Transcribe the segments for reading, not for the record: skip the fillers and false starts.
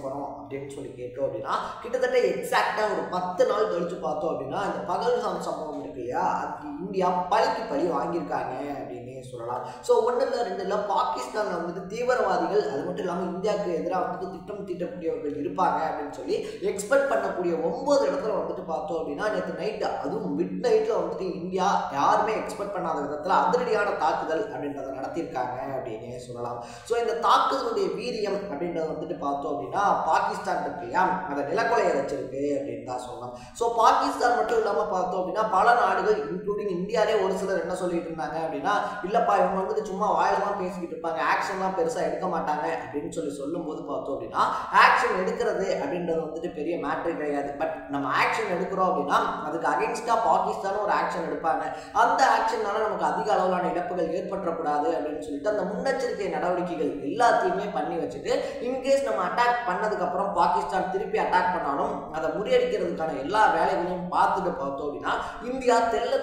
பண்ணோம் அப்படின்னு சொல்லி கேட்டோம் அப்படின்னா கிட்டத்தட்ட எக்ஸாக்டாக ஒரு 10 நாள் கழிச்சு பார்த்தோம் அப்படின்னா இந்த பகல்காம் சம்பவம் இருக்கு இல்லையா, அதுக்கு இந்தியா பழிக்கு பழி வாங்கியிருக்காங்க அப்படின்னே சொல்லலாம். ஸோ ஒன்றும் இல்லை 2 இல்லை, பாகிஸ்தானில் வந்துட்டு தீவிரவாதிகள் அது மட்டும் இல்லாமல் இந்தியாவுக்கு எதிராக வந்துட்டு திட்டம் தீட்டக்கூடியவர்கள் இருப்பாங்க அப்படின்னு சொல்லி எக்ஸ்பெக்ட் பண்ணக்கூடிய 9 இடத்துல வந்துட்டு பார்த்தோம் அப்படின்னா நேற்று நைட்டு, அதுவும் மிட் நைட்டில் வந்துட்டு இந்தியா யாருமே எக்ஸ்பெக்ட் பண்ணாத விதத்தில் அதிரடியான தாக்குதல் அப்படின்றத நடத்தியிருக்காங்க அப்படின்னே சொல்லலாம். ஸோ இந்த தாக்குதலுடைய வீரியம் அப்படின்றத வந்துட்டு பார்த்தோம் அப்படின்னா பாகிஸ்தான் இருக்கு இல்லையா, அதை நிலக்கொலையை வச்சிருக்கு அப்படின்னு தான் சொல்லலாம். ஸோ பாகிஸ்தான் மட்டும் இல்லாமல் பார்த்தோம் அப்படின்னா பல நாடுகள் இன்க்ளூடிங் இந்தியாவிலே ஒரு சிலர் என்ன சொல்லிட்டு இருந்தாங்க அப்படின்னா, இல்லப்பா இவங்க வந்துட்டு சும்மா வாயில தான் பேசிக்கிட்டு இருப்பாங்க, ஆக்ஷன்லாம் பெருசா எடுக்க மாட்டாங்க அப்படின்னு சொல்லும்போது பார்த்தோம் அப்படின்னா ஆக்ஷன் எடுக்கிறது அப்படின்றது வந்துட்டு பெரிய மேட்ரு கிடையாது. பட் நம்ம ஆக்ஷன் எடுக்கிறோம் அப்படின்னா அதுக்கு அகைன்ஸ்டா பாகிஸ்தானும் ஒரு ஆக்ஷன் எடுப்பாங்க. அந்த ஆக்ஷன்னால நமக்கு அதிக அளவிலான இழப்புகள் ஏற்பட்டக்கூடாது அப்படின்னு சொல்லிட்டு அந்த முன்னெச்சரிக்கை நடவடிக்கைகள் எல்லாத்தையுமே பண்ணி வச்சுட்டு இன்கேஸ் நம்ம அட்டாக் பண்ணதுக்கு அப்புறம் பாகிஸ்தான் திருப்பி அட்டாக் பண்ணாலும் அதை முறியடிக்கிறதுக்கான எல்லா வேலைகளையும் பார்த்துட்டு பார்த்தோம் அப்படின்னா இந்தியா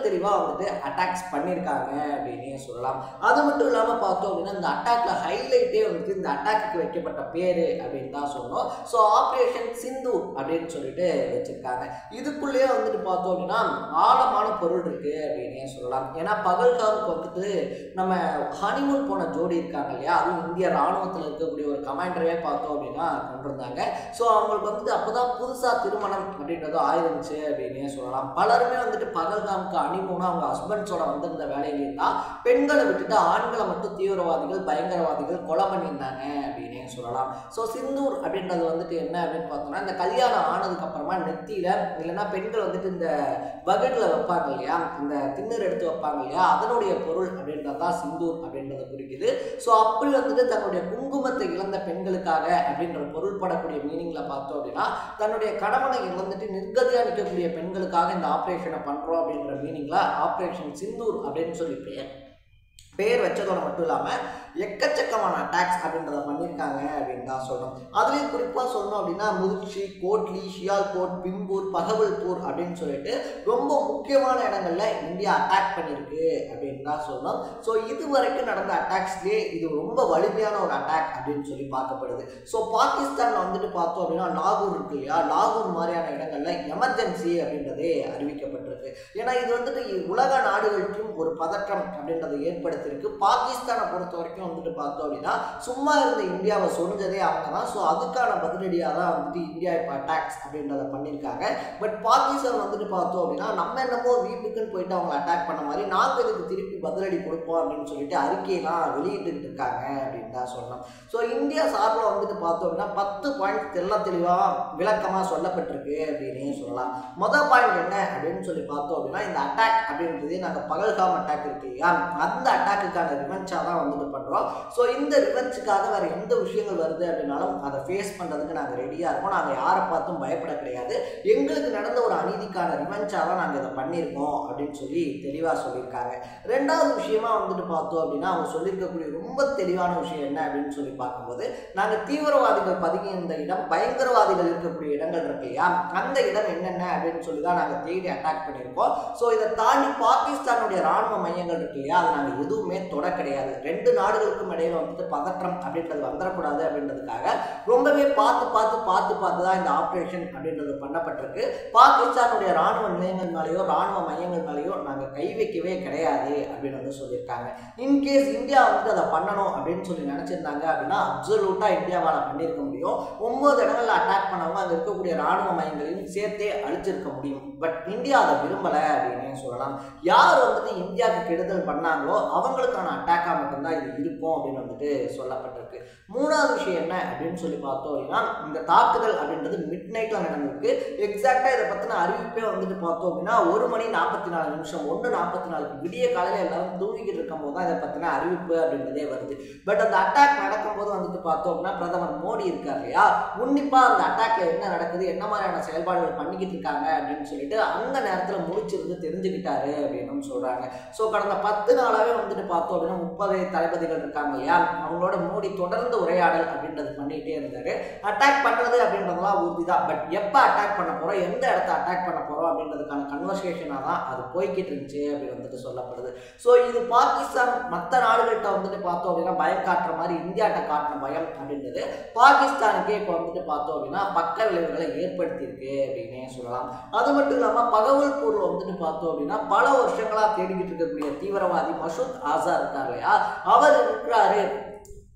தெளிவாக வந்துட்டு அட்டாக்ஸ் பண்ணியிருக்காங்க அப்படின்னே சொல்லலாம். அது மட்டும் இல்லாமல் பார்த்தோம் அப்படின்னா இந்த அட்டாக்ல ஹைலைட்டே வந்துட்டு இந்த அட்டாக்கு வைக்கப்பட்ட பேரு அப்படின்னு தான் சொன்னோம். ஸோ ஆப்ரேஷன் சிந்தூர் அப்படின்னு சொல்லிட்டு வச்சிருக்காங்க. இதுக்குள்ளேயே வந்துட்டு பார்த்தோம் அப்படின்னா ஆழமான பொருள் இருக்கு அப்படின்னே சொல்லலாம். ஏன்னா பகல்காமுக்கு வந்துட்டு நம்ம ஹனிமூன் போன ஜோடி இருக்காங்க இல்லையா, அதுவும் இந்திய ராணுவத்தில் இருக்கக்கூடிய ஒரு கமாண்டரே பார்த்தோம் அப்படின்னா கொண்டிருந்தாங்க. ஸோ அவங்களுக்கு வந்துட்டு அப்போதான் புதுசாக திருமணம் அப்படின்றது ஆயிருந்துச்சு அப்படின்னே சொல்லலாம். பலருமே வந்துட்டு பகல்காமுக்கு ஹனிமூனா அவங்க ஹஸ்பண்ட்ஸோட வந்திருந்த வேலையில இருந்தா பெண்களை விட்டுட்டு ஆண்களை மட்டும் தீவிரவாதிகள் பயங்கரவாதிகள் கொலை பண்ணியிருந்தாங்க அப்படின்னே சொல்லலாம். ஸோ சிந்தூர் அப்படின்றது வந்துட்டு என்ன அப்படின்னு பார்த்தோம்னா இந்த கல்யாணம் ஆனதுக்கு அப்புறமா நெத்தியில இல்லைன்னா பெண்கள் வந்துட்டு இந்த பகெட்ல வைப்பாங்க இல்லையா, அந்த திண்ணூர் எடுத்து வைப்பாங்க இல்லையா, அதனுடைய பொருள் அப்படின்றது தான் சிந்தூர் அப்படின்றத குறிக்குது. ஸோ அப்படி வந்துட்டு தன்னுடைய குங்குமத்தை இழந்த பெண்களுக்காக அப்படின்ற பொருள் படக்கூடிய மீனிங்ல பார்த்தோம் அப்படின்னா தன்னுடைய கணவனை இழந்துட்டு நிர்கதியா நிற்கக்கூடிய பெண்களுக்காக இந்த ஆப்ரேஷனை பண்றோம் அப்படின்ற மீனிங்ல ஆப்ரேஷன் சிந்தூர் அப்படின்னு சொல்லி பேர் வச்சதோட மட்டும் இல்லாமல் எக்கச்சக்கமான அட்டாக்ஸ் அப்படின்றத பண்ணியிருக்காங்க அப்படின்னு தான் சொல்லணும். அதுலேயும் குறிப்பாக சொல்லணும் அப்படின்னா முதிர்ச்சி, கோட்லி, ஷியால்கோட், பிம்பூர், பகவல்பூர் அப்படின்னு சொல்லிட்டு ரொம்ப முக்கியமான இடங்கள்ல இந்தியா அட்டாக் பண்ணியிருக்கு அப்படின்னு தான் சொல்லணும். ஸோ இது வரைக்கும் நடந்த அட்டாக்ஸ்லேயே இது ரொம்ப வலிமையான ஒரு அட்டாக் அப்படின்னு சொல்லி பார்க்கப்படுது. ஸோ பாகிஸ்தானில் வந்துட்டு பார்த்தோம் அப்படின்னா லாகூர் இருக்கு இல்லையா, லாகூர் மாதிரியான இடங்கள்ல எமர்ஜென்சி அப்படின்றதே அறிவிக்கப்பட்டிருக்கு. ஏன்னா இது வந்துட்டு உலக நாடுகளுக்கும் ஒரு பதற்றம் அப்படின்றத ஏற்படுத்தியிருக்கு. பாகிஸ்தானை பொறுத்த வரைக்கும் வந்துட்டு பார்த்தோம் அப்படின்னா சும்மா இருந்த இந்தியாவை சொரிஞ்சதே அவங்க தான். ஸோ அதுக்கான பதிலடியாக தான் வந்துட்டு இந்தியா இப்போ அட்டாக்ஸ் அப்படின்றத பண்ணியிருக்காங்க. பட் பாகிஸ்தான் வந்துட்டு பார்த்தோம் அப்படின்னா நம்ம என்னமோ வீட்டுக்குன்னு போயிட்டு அவங்க அட்டாக் பண்ண மாதிரி நாங்கள் இதுக்கு திருப்பி பதிலடி கொடுப்போம் அப்படின்னு சொல்லிட்டு அறிக்கையெல்லாம் வெளியிட்டு இருக்காங்க அப்படின்னு தான் சொல்லணும். ஸோ இந்தியா சார்பில் வந்துட்டு பார்த்தோம் அப்படின்னா 10 பாயிண்ட் தெளிவாக விளக்கமாக சொல்லப்பட்டிருக்கு அப்படின்னே சொல்லலாம். மொதல் பாயிண்ட் என்ன அப்படின்னு சொல்லி பார்த்தோம் அப்படின்னா இந்த அட்டாக் அப்படின்றது நாங்கள் பகல்காம் அட்டாக் இருக்கு இல்லையா, அந்த அட்டாக்குக்கான ரிவென்ஸாக தான் வந்துட்டு பண்ணுறோம். ஸோ இந்த ரிவென்ஸுக்காக வேறு எந்த விஷயங்கள் வருது அப்படின்னாலும் அதை ஃபேஸ் பண்ணுறதுக்கு நாங்கள் ரெடியாக இருக்கோம். நாங்கள் யாரை பார்த்தும் பயப்பட கிடையாது. எங்களுக்கு நடந்த ஒரு அநீதிக்கான ரிவென்ஸாக தான் நாங்கள் இதை பண்ணியிருக்கோம் அப்படின்னு சொல்லி தெளிவாக சொல்லியிருக்காங்க. ரெண்டாவது விஷயமா வந்துட்டு பார்த்தோம் அப்படின்னா அவங்க சொல்லியிருக்கக்கூடிய ரொம்ப தெளிவான விஷயம் என்ன அப்படின்னு சொல்லி பார்க்கும்போது நாங்கள் தீவிரவாதிகள் பதுங்கி இருந்த இடம், பயங்கரவாதிகள் இருக்கக்கூடிய இடங்கள் இருக்கு இல்லையா, அந்த இடம் என்னென்ன அப்படின்னு சொல்லி தான் நாங்கள் தேடி அட்டாக் பண்ணியிருக்கோம். ஸோ இதை தாண்டி பாகிஸ்தானுடைய ராணுவ மையங்கள் இருக்கு இல்லையா, அதை நாங்கள் எதுவுமே தொட கிடையாது. 2 நாடுகளுக்கும் இடையில வந்துட்டு பதற்றம் அப்படின்றது வந்துடக்கூடாது அப்படின்றதுக்காக ரொம்பவே பார்த்து தான் இந்த ஆப்ரேஷன் அப்படின்றது பண்ணப்பட்டிருக்கு. பாகிஸ்தானுடைய ராணுவ நிலையங்கள் மேலேயோ ராணுவ மையங்கள் மேலேயோ நாங்கள் கை வைக்கவே கிடையாது அப்படின்னு வந்து சொல்லியிருக்காங்க. இன்கேஸ் இந்தியா வந்துட்டு அதை பண்ணணும் அப்படின்னு சொல்லி நினைச்சிருந்தாங்க அப்படின்னா அப்சல்யூட்டா இந்தியாவால் பண்ணியிருக்க முடியும். 9 இடங்கள்ல அட்டாக் பண்ணவங்க அங்கே இருக்கக்கூடிய ராணுவ மையங்களையும் சேர்த்தே அழிச்சிருக்க முடியும். பட் இந்தியா அதை விரும்பலை அப்படின்னு சொல்லலாம். யார் வந்துட்டு இந்தியாவுக்கு கெடுதல் பண்ணாங்களோ அவங்களுக்கான அட்டாக்காக மட்டும்தான் இது இருக்கும் அப்படின்னு வந்துட்டு சொல்லப்பட்டிருக்கு. மூணாவது விஷயம் என்ன அப்படின்னு சொல்லி பார்த்தோம் அப்படின்னா இந்த தாக்குதல் அப்படின்றது மிட் நைட்ல நடந்திருக்கு. எக்ஸாக்டா இதை பத்தின அறிவிப்பே வந்துட்டு பார்த்தோம் அப்படின்னா 1:44 1:44 விடிய காலையில எல்லாரும் தூங்கிக்கிட்டு இருக்கும் போது தான் இதை பத்தின அறிவிப்பு அப்படின்றதே வருது. பட் அந்த அட்டாக் நடக்கும்போது வந்துட்டு பார்த்தோம் அப்படின்னா பிரதமர் மோடி இருக்கார் இல்லையா, உன்னிப்பா அந்த அட்டாக்ல என்ன நடக்குது, என்ன மாதிரியான செயல்பாடுகள் பண்ணிக்கிட்டு இருக்காங்க அப்படின்னு சொல்லிட்டு அந்த நேரத்துல முடிச்சிருந்து தெரிஞ்சுக்கிட்டாரு அப்படின்னு சொல்றாங்க. ஸோ கடந்த 10 நாளாவே வந்துட்டு பார்த்தோம் அப்படின்னா 30 தளபதிகள் இருக்காங்க இல்லையா, அவங்களோட மோடி தொடர்ந்து உரையாடல் அப்படின்றது பண்ணிட்டே இருந்தாரு. அட்டாக் பண்றது அப்படின்றதெல்லாம் உறுதிதான். பட் எப்போ அட்டாக் பண்ண போறோம், எந்த இடத்த அட்டாக் பண்ண போறோம் அப்படின்றதுக்கான கன்வர்சேஷனாக தான் அது போய்கிட்டு இருந்துச்சு அப்படின்னு வந்துட்டு சொல்லப்படுது. ஸோ இது பாகிஸ்தான் மற்ற நாடுகள்கிட்ட வந்துட்டு பார்த்தோம் அப்படின்னா பயம் காட்டுற மாதிரி இந்தியாட்ட காட்டின பயம் அப்படின்றது பாகிஸ்தானுக்கே இப்போ வந்துட்டு பார்த்தோம் அப்படின்னா பக்க விளைவுகளை ஏற்படுத்தியிருக்கு அப்படின்னே சொல்லலாம். அது மட்டும் இல்லாமல் பகவல்பூர்ல வந்துட்டு பார்த்தோம் அப்படின்னா பல வருஷங்களா தேடிக்கிட்டு இருக்கக்கூடிய தீவிரவாதி மசூத் ஆசார் இருக்கார் இல்லையா, அவர் இருக்கிறாரு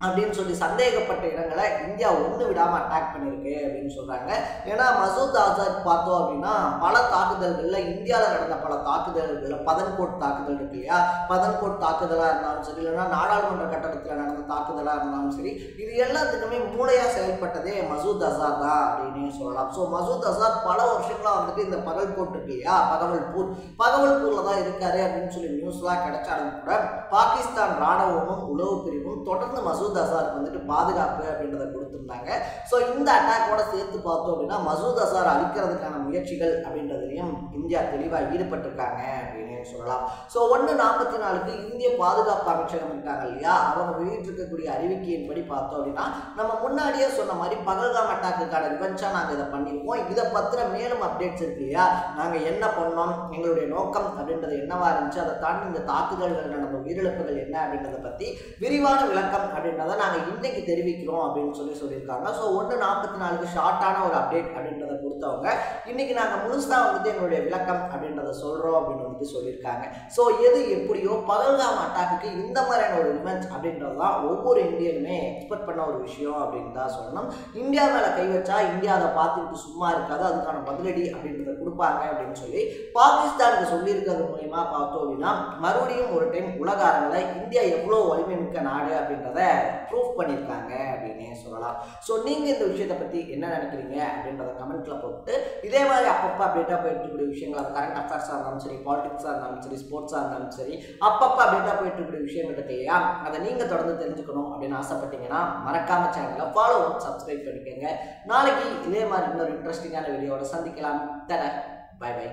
அப்படின்னு சொல்லி சந்தேகப்பட்ட இடங்களை இந்தியா ஒன்று விடாமல் அட்டாக் பண்ணியிருக்கு அப்படின்னு சொல்கிறாங்க. ஏன்னா மசூத் ஆசாத் பார்த்தோம் அப்படின்னா பல தாக்குதல்களில் இந்தியாவில் நடந்த பல தாக்குதல்களில் பதன்கோட் தாக்குதல் இருக்கு இல்லையா, பதன்கோட் தாக்குதலாக இருந்தாலும் சரி, இல்லைன்னா நாடாளுமன்ற கட்டடத்தில் நடந்த தாக்குதலாக இருந்தாலும் சரி, இது எல்லாத்துக்குமே மூளையாக செயல்பட்டதே மசூத் அசார் தான் அப்படின்னு சொல்லலாம். ஸோ மசூத் அசார் பல வருஷங்களாக வந்துட்டு இந்த பகல்கோட் இருக்கு இல்லையா, பகவல்பூரில் தான் இருக்காரு அப்படின்னு சொல்லி நியூஸ்லாம் கிடைச்சாலும் கூட பாகிஸ்தான் ராணுவமும் உளவு பிரிவும் தொடர்ந்து மசூத் அசாருக்கு வந்துட்டு பாதுகாப்பு அப்படின்றத கொடுத்துருந்தாங்க. ஸோ இந்த அட்டாக்கோட சேர்த்து பார்த்தோம் அப்படின்னா மசூத் அசார் அழிக்கிறதுக்கான முயற்சிகள் அப்படின்றதுலையும் இந்தியா தெளிவாக ஈடுபட்டிருக்காங்க அப்படின்னு சொல்லலாம். ஸோ 1:44 இந்திய பாதுகாப்பு அமைச்சகம் இருக்காங்க இல்லையா, அவங்க வெளியிட்டிருக்கக்கூடிய அறிவிக்கையின்படி பார்த்தோம் அப்படின்னா நம்ம முன்னாடியே சொன்ன மாதிரி பகல்காம் அட்டாக்குக்கான ரிவென்ஸாக நாங்கள் இதை பண்ணியிருக்கோம். இதை பற்றின மேலும் அப்டேட்ஸ் இருக்கு இல்லையா, நாங்கள் என்ன பண்ணோம், எங்களுடைய நோக்கம் அப்படின்றது என்னவா இருந்துச்சு, அதை தாண்டி இந்த தாக்குதல்கள் நடந்த உயிரிழப்புகள் என்ன அப்படின்றத பற்றி விரிவான விளக்கம் அப்படின்றத நாங்கள் இன்னைக்கு தெரிவிக்கிறோம் அப்படின்னு சொல்லியிருக்காங்க. ஸோ 1:44 ஷார்ட்டான ஒரு அப்டேட் அப்படின்றத கொடுத்தவங்க இன்னைக்கு நாங்கள் முழுசாக வந்துட்டு எங்களுடைய விளக்கம் அப்படின்றத சொல்கிறோம் அப்படின்னு வந்துட்டு சொல்லியிருக்காங்க. ஸோ எது எப்படியோ பகல்காம் அட்டாக்கு இந்த மாதிரியான ஒரு இவெண்ட் அப்படின்றது தான் ஒவ்வொரு இந்தியனுமே எக்ஸ்பெக்ட் பண்ண ஒரு விஷயம் அப்படின்னு தான் சொல்லணும். இந்தியா மேலே கை வச்சா இந்தியா அதை பார்த்துக்கிட்டு சும்மா இருக்காது, அதுக்கான பதிலடி அப்படின்றத கொடுப்பாங்க அப்படின்னு சொல்லி பாகிஸ்தானுக்கு சொல்லியிருக்கிறது மூலயமா பார்த்தோம் அப்படின்னா மறுபடியும் ஒரு டைம் உலக அரங்கில் இந்தியா எவ்வளோ வலிமை மிக்க நாடு அப்படின்றத ப்ரூஃப் பண்ணியிருக்காங்க அப்படின்னே சொல்லலாம். ஸோ நீங்கள் இந்த விஷயத்தை பற்றி என்ன நினைக்கிறீங்க அப்படின்றத கமெண்ட்ல போட்டு இதே மாதிரி அப்பப்போ அப்டேட்டாக போயிட்டு இருக்கக்கூடிய விஷயங்கள், அது கரண்ட் அஃபேர்ஸாக இருந்தாலும் சரி, பாலிடிக்ஸாக இருந்தாலும் சரி, ஸ்போர்ட்ஸாக இருந்தாலும் சரி, அப்பப்போ அப்டேட்டாக போயிட்டு இருக்கக்கூடிய விஷயங்கள் இருக்கு இல்லையா, அதை நீங்கள் தொடர்ந்து தெரிஞ்சுக்கணும் அப்படின்னு ஆசைப்பட்டீங்கன்னா மறக்காம சேனலை ஃபாலோ சப்ஸ்கிரைப் பண்ணிக்கோங்க. நாளைக்கு இதே மாதிரி இன்னொரு இன்ட்ரெஸ்டிங்கான வீடியோவோட சந்திக்கலாம். தர பை பை.